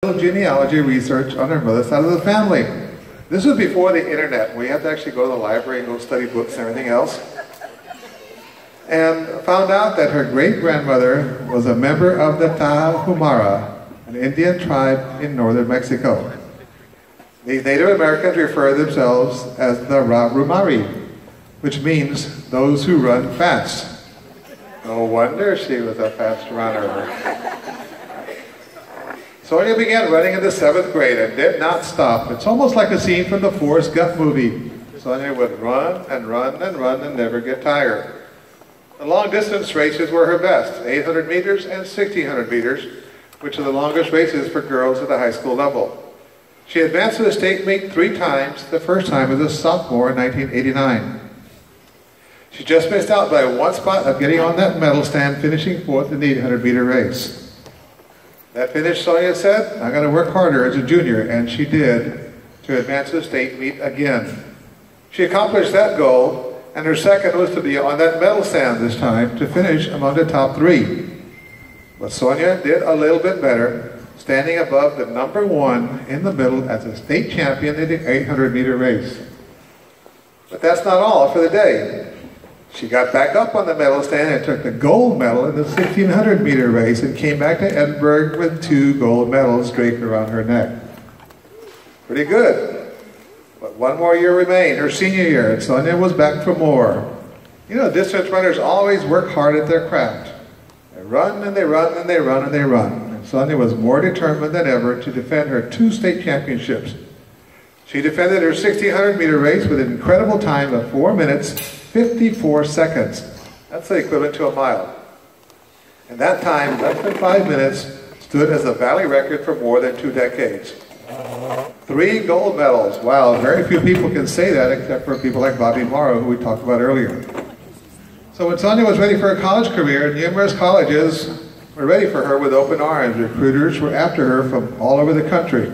Genealogy research on her mother's side of the family. This was before the internet. We had to actually go to the library and go study books and everything else. And found out that her great-grandmother was a member of the Tarahumara, an Indian tribe in northern Mexico. These Native Americans refer themselves as the Rahumari, which means those who run fast. No wonder she was a fast runner. Sonia began running in the 7th grade and did not stop. It's almost like a scene from the Forrest Gump movie. Sonia would run and run and run and never get tired. The long distance races were her best, 800 meters and 1600 meters, which are the longest races for girls at the high school level. She advanced to the state meet 3 times, the first time as a sophomore in 1989. She just missed out by 1 spot of getting on that medal stand, finishing 4th in the 800 meter race. That finish, Sonia said, I'm going to work harder as a junior, and she did, to advance to the state meet again. She accomplished that goal, and her second was to be on that medal stand this time, to finish among the top 3. But Sonia did a little bit better, standing above the number 1 in the middle as a state champion in the 800 meter race. But that's not all for the day. She got back up on the medal stand and took the gold medal in the 1600 meter race and came back to Edinburgh with 2 gold medals draped around her neck. Pretty good. But 1 more year remained, her senior year, and Sonia was back for more. You know, distance runners always work hard at their craft. They run and they run and they run and they run. And Sonia was more determined than ever to defend her 2 state championships. She defended her 1600 meter race with an incredible time of 4 minutes, 54 seconds. That's the equivalent to a mile. And that time, less than 5 minutes, stood as a valley record for more than 2 decades. 3 gold medals. Wow, very few people can say that except for people like Bobby Morrow, who we talked about earlier. So when Sonia was ready for a college career, numerous colleges were ready for her with open arms. Recruiters were after her from all over the country.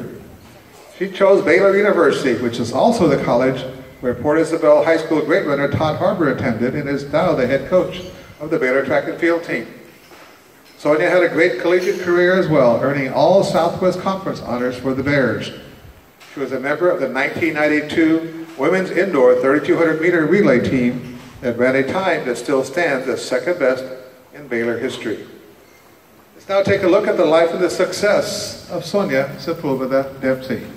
She chose Baylor University, which is also the college where Port Isabel High School great runner Todd Harbour attended and is now the head coach of the Baylor track and field team. Sonia had a great collegiate career as well, earning all Southwest Conference honors for the Bears. She was a member of the 1992 Women's Indoor 3200 meter relay team that ran a time that still stands as second best in Baylor history. Let's now take a look at the life and the success of Sonia Sepulveda-Dempsey.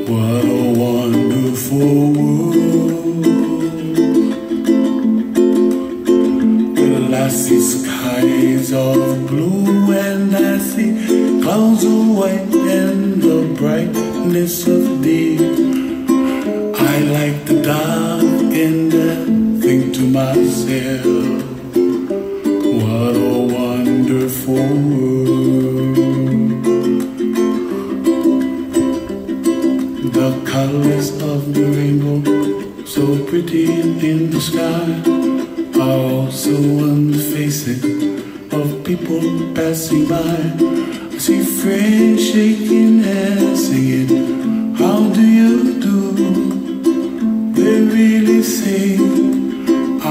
What a wonderful dark and I think to myself, what a wonderful world. The colors of the rainbow, so pretty in the sky, are also on the faces of people passing by. I see friends shaking hands, singing, how do you do? They really say, I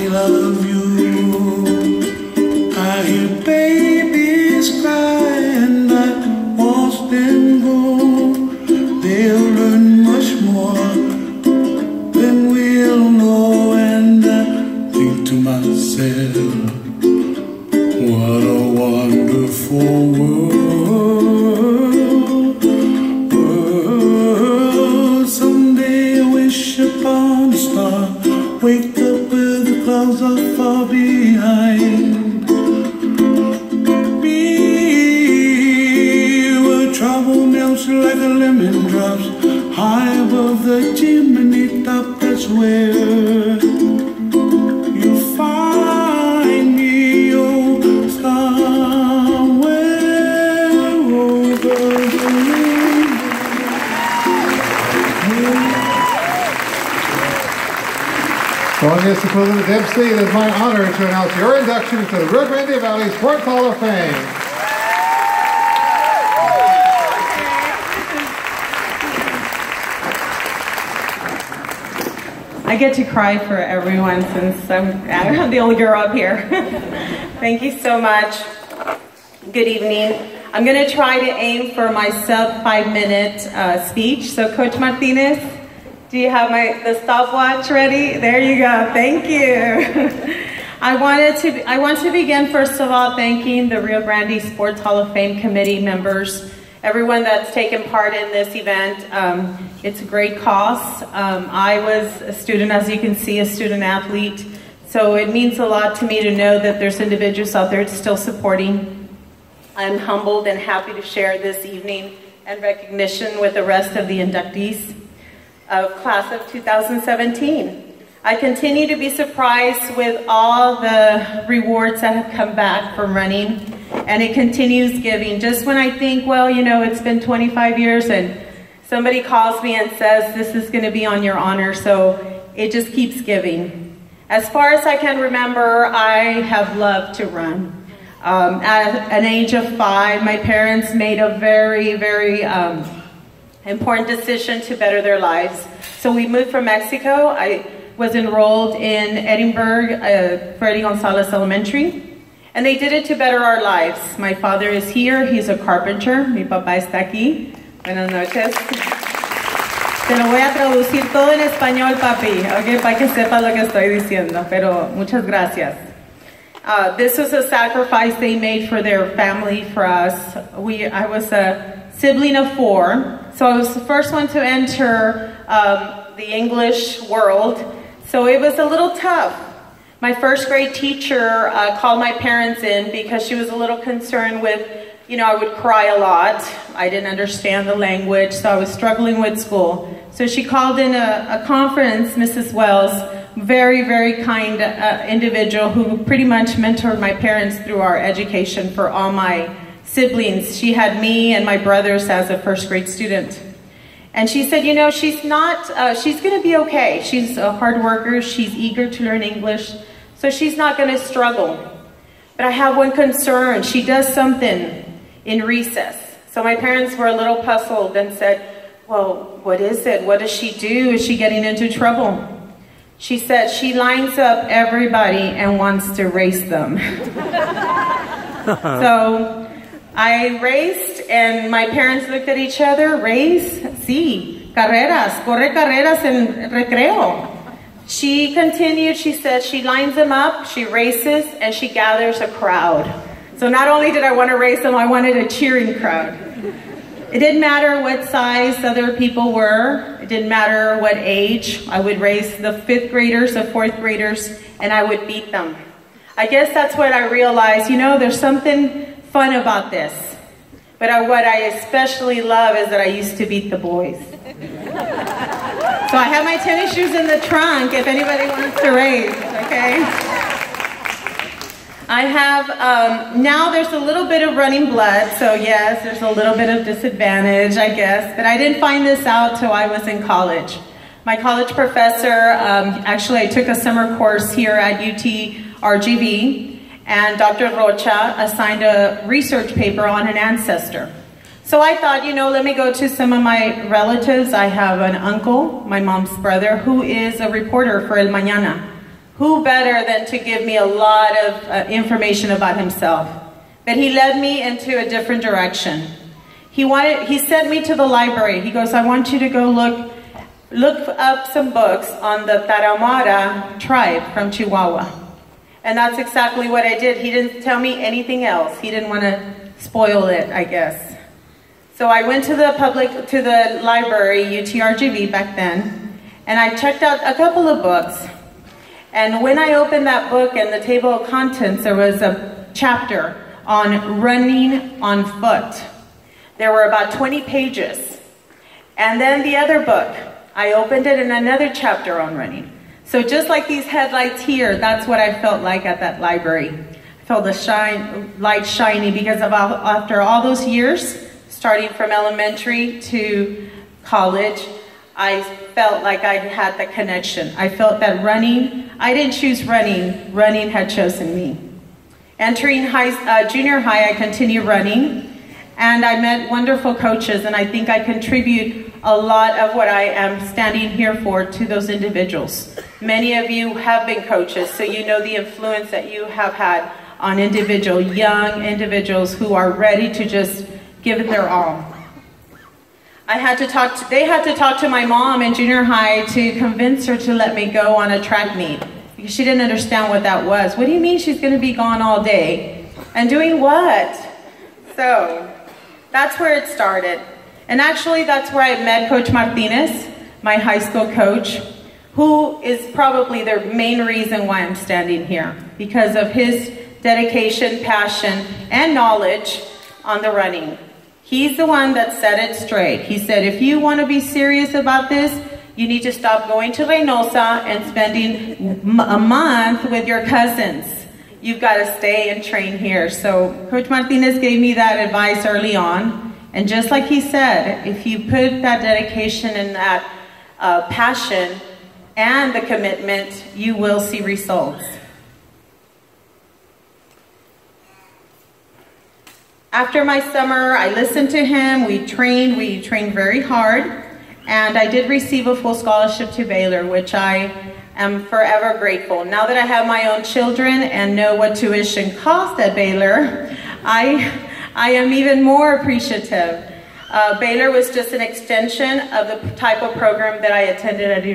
love you. I hear babies cry and I watch them go. They'll learn much more than we'll know. And I think to myself, what a wonderful world. Someday I wish upon a star, wake up where the clouds are far behind me, where trouble melts like a lemon drops high above the chimney top. That's where you find me, oh, somewhere over the rainbow. Sonia Sepulveda-Dempsey, it is my honor to announce your induction to the Rio Grande Valley Sports Hall of Fame. I get to cry for everyone since I'm the only girl up here. Thank you so much. Good evening. I'm going to try to aim for my sub 5-minute speech. So Coach Martinez, do you have the stopwatch ready? There you go. Thank you. I want to begin first of all thanking the Rio Grande Sports Hall of Fame committee members, everyone that's taken part in this event. It's a great cause. I was a student, as you can see, a student athlete. So it means a lot to me to know that there's individuals out there still supporting. I'm humbled and happy to share this evening and recognition with the rest of the inductees of class of 2017. I continue to be surprised with all the rewards that have come back from running, and it continues giving. Just when I think, well, you know, it's been 25 years and somebody calls me and says, this is going to be on your honor, so it just keeps giving. As far as I can remember, I have loved to run. At an age of 5, my parents made a very, very important decision to better their lives. So we moved from Mexico. I was enrolled in Edinburgh, Freddy Gonzalez Elementary, and they did it to better our lives. My father is here. He's a carpenter. Mi papá está aquí. Buenas noches. Te lo voy a traducir todo en español, papi, okay, para que sepa lo que estoy diciendo, pero muchas gracias. This was a sacrifice they made for their family, for us. I was a sibling of 4, so I was the first one to enter the English world, so it was a little tough. My first grade teacher called my parents in because she was a little concerned with, you know, I would cry a lot. I didn't understand the language, so I was struggling with school. So she called in a conference, Mrs. Wells, very, very kind individual who pretty much mentored my parents through our education for all my siblings. She had me and my brothers as a first grade student. And she said, you know, she's going to be okay. She's a hard worker. She's eager to learn English. So she's not going to struggle. But I have one concern. She does something in recess. So my parents were a little puzzled and said, well, what is it? What does she do? Is she getting into trouble? She said she lines up everybody and wants to race them. So I raced and my parents looked at each other. Race? Sí. Carreras. Corre carreras en recreo. She continued. She said she lines them up, she races, and she gathers a crowd. So not only did I want to race them, I wanted a cheering crowd. It didn't matter what size other people were. It didn't matter what age. I would race the 5th graders, the 4th graders, and I would beat them. I guess that's what I realized. You know, there's something fun about this. But what I especially love is that I used to beat the boys. So I have my tennis shoes in the trunk if anybody wants to race, okay? I have, now there's a little bit of running blood, so yes, there's a little bit of disadvantage, I guess, but I didn't find this out till I was in college. My college professor, actually I took a summer course here at UT RGV, and Dr. Rocha assigned a research paper on an ancestor. So I thought, you know, let me go to some of my relatives. I have an uncle, my mom's brother, who is a reporter for El Mañana. Who better than to give me a lot of information about himself? But he led me into a different direction. He sent me to the library. He goes, I want you to go look up some books on the Tarahumara tribe from Chihuahua. And that's exactly what I did. He didn't tell me anything else. He didn't want to spoil it, I guess. So I went to the library, UTRGV back then, and I checked out a couple of books. And when I opened that book and the table of contents, there was a chapter on running on foot. There were about 20 pages. And then the other book, I opened it in another chapter on running. So just like these headlights here, that's what I felt like at that library. I felt the light shining because after all those years, starting from elementary to college, I felt like I had the connection. I felt that running, I didn't choose running, running had chosen me. Entering junior high, I continued running, and I met wonderful coaches, and I think I contribute a lot of what I am standing here for to those individuals. Many of you have been coaches, so you know the influence that you have had on young individuals who are ready to just give it their all. They had to talk to my mom in junior high to convince her to let me go on a track meet, because she didn't understand what that was. What do you mean she's going to be gone all day? And doing what? So that's where it started. And actually that's where I met Coach Martinez, my high school coach, who is probably the main reason why I'm standing here, because of his dedication, passion, and knowledge on the running. He's the one that set it straight. He said, if you want to be serious about this, you need to stop going to Reynosa and spending a month with your cousins. You've got to stay and train here. So Coach Martinez gave me that advice early on. And just like he said, if you put that dedication and that passion and the commitment, you will see results. After my summer, I listened to him, we trained very hard, and I did receive a full scholarship to Baylor, which I am forever grateful. Now that I have my own children and know what tuition costs at Baylor, I am even more appreciative. Baylor was just an extension of the type of program that I attended at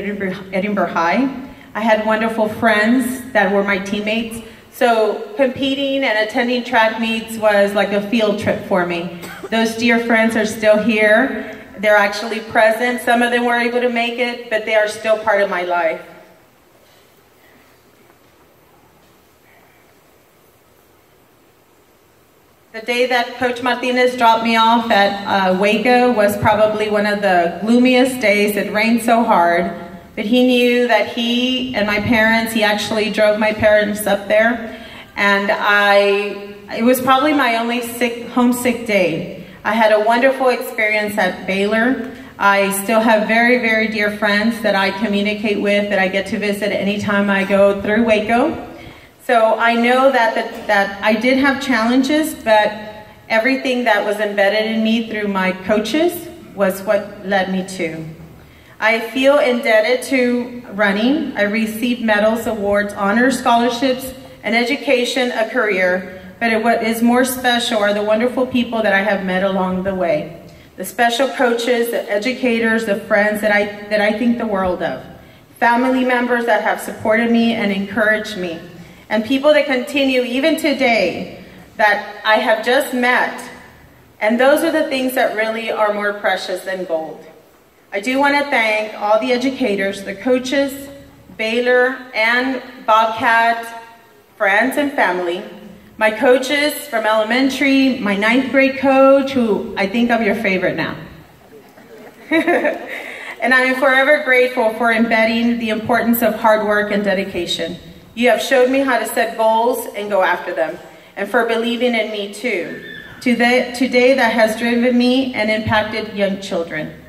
Edinburgh High. I had wonderful friends that were my teammates. So competing and attending track meets was like a field trip for me. Those dear friends are still here. They're actually present. Some of them were able to make it, but they are still part of my life. The day that Coach Martinez dropped me off at Waco was probably one of the gloomiest days. It rained so hard. But he knew that he and my parents, he actually drove my parents up there, and it was probably my only homesick day. I had a wonderful experience at Baylor. I still have very, very dear friends that I communicate with, that I get to visit anytime I go through Waco. So I know that I did have challenges, but everything that was embedded in me through my coaches was what led me to. I feel indebted to running. I received medals, awards, honors, scholarships, an education, a career. But what is more special are the wonderful people that I have met along the way. The special coaches, the educators, the friends that I think the world of. Family members that have supported me and encouraged me. And people that continue even today that I have just met. And those are the things that really are more precious than gold. I do want to thank all the educators, the coaches, Baylor and Bobcat, friends and family, my coaches from elementary, my 9th grade coach, who I think I'm your favorite now. And I am forever grateful for embedding the importance of hard work and dedication. You have showed me how to set goals and go after them, and for believing in me too. Today that has driven me and impacted young children.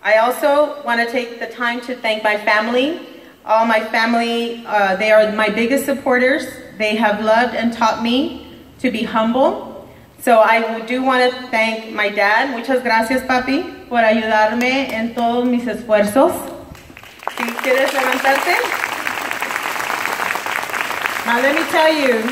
I also want to take the time to thank my family. All my family, they are my biggest supporters. They have loved and taught me to be humble. So I do want to thank my dad. Muchas gracias, papi, por ayudarme en todos mis esfuerzos. Si quieres levantarte. Now let me tell you,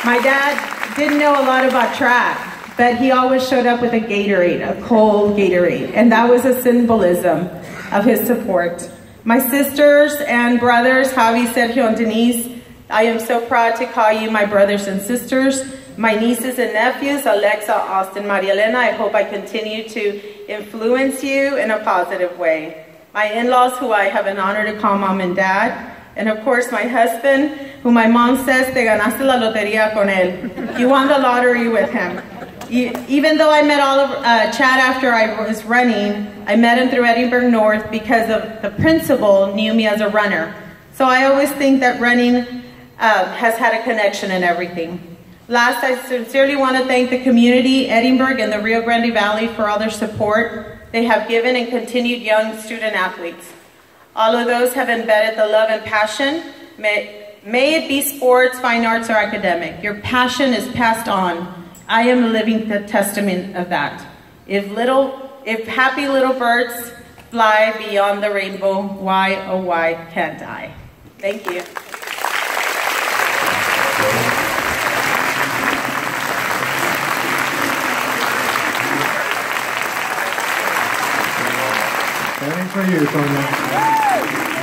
my dad didn't know a lot about track, but he always showed up with a Gatorade, a cold Gatorade, and that was a symbolism of his support. My sisters and brothers, Javi, Sergio, and Denise, I am so proud to call you my brothers and sisters. My nieces and nephews, Alexa, Austin, Maria Elena, I hope I continue to influence you in a positive way. My in-laws, who I have an honor to call mom and dad, and of course my husband, who my mom says, te ganaste la lotería con él. You won the lottery with him. Even though I met Chad after I was running, I met him through Edinburgh North because of the principal knew me as a runner. So I always think that running has had a connection in everything. Last, I sincerely want to thank the community, Edinburgh and the Rio Grande Valley for all their support they have given and continued young student athletes. All of those have embedded the love and passion. May it be sports, fine arts, or academic. Your passion is passed on. I am a living testament of that. If happy little birds fly beyond the rainbow, why, oh why can't I? Thank you. Standing for you, Sonia.